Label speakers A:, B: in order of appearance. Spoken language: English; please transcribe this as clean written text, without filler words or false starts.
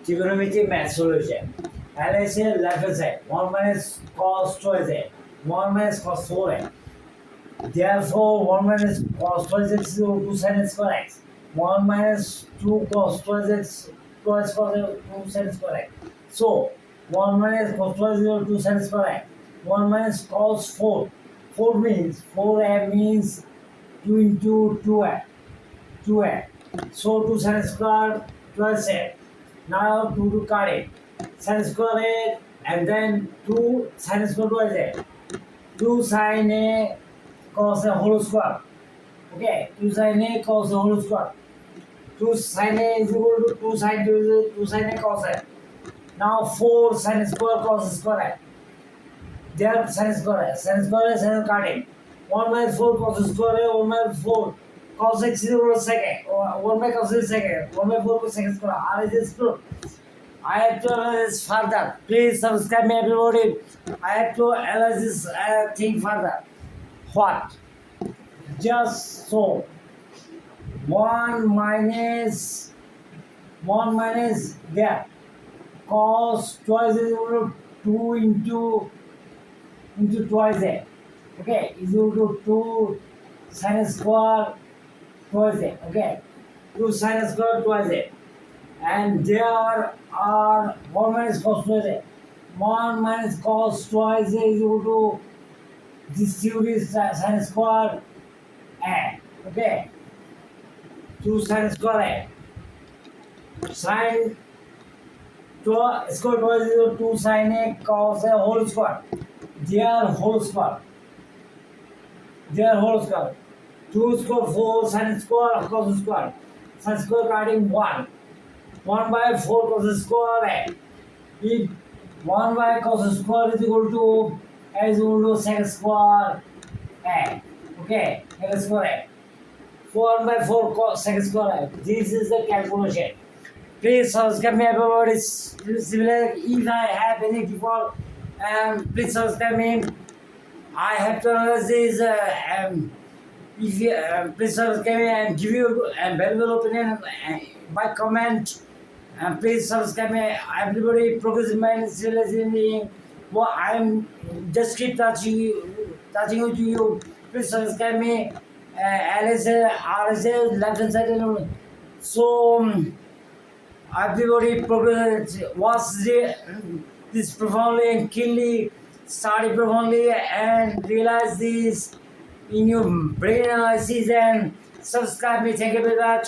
A: trigonometric math solution. And I say left hand side, 1 minus cos 2z, 1 minus cos 4x. Therefore, 1 minus cos 2z is equal to sin square x. 1 minus 2 cos 2z, 2 square 2 sin square x. So, 1 minus cos 2 is equal to sin square x. 1 minus cos 4. 4 means 4a means 2 into 2a. 2a. So 2 sin square plus a. Now 2 to cut it. Sin square a and then 2 sin square twice a. 2 sin a cos a whole square. Okay, 2 sin a cos a whole square. 2 sin a is equal to 2 sin 2 sin a cos a. Now 4 sin square cos square. There sin square, sin cutting. 1 minus 4 cos square, 1 minus 4 cos x is equal to second. 1 by cos is second. 1 by 4 cos second square. R is true. I have to analyze this further. Please subscribe me, everybody. I have to analyze this thing further. What? Just so 1 minus that cos twice is equal to 2 into twice a. Okay, is equal to 2 sin square twice a. Okay, 2 sin square twice a. And there are 1 minus cos twice a. 1 minus cos twice a is equal to this series sin square a. Okay, 2 sin square a. Sin square twice is equal to 2 sin a cos a whole square. Their whole square. 2 square 4 sin square cos square. Sin square cutting 1. 1 by 4 cos square a. If 1 by cos square is equal to sec square a. Okay, sec square a. 1 by 4 cos sec square a. This is the calculation. Please subscribe me, everybody. Similar, if I have any default, please subscribe me. I have to analyze this. If you please subscribe me and give you a valuable opinion by comment. Please subscribe me. Everybody, progress in my civilization. Well, I'm just keep touching you to you. Please subscribe me. RSA, left hand side. So everybody, progress. Watch this profoundly and keenly. Study profoundly and realize this in your brain analysis and subscribe me. Thank you very much.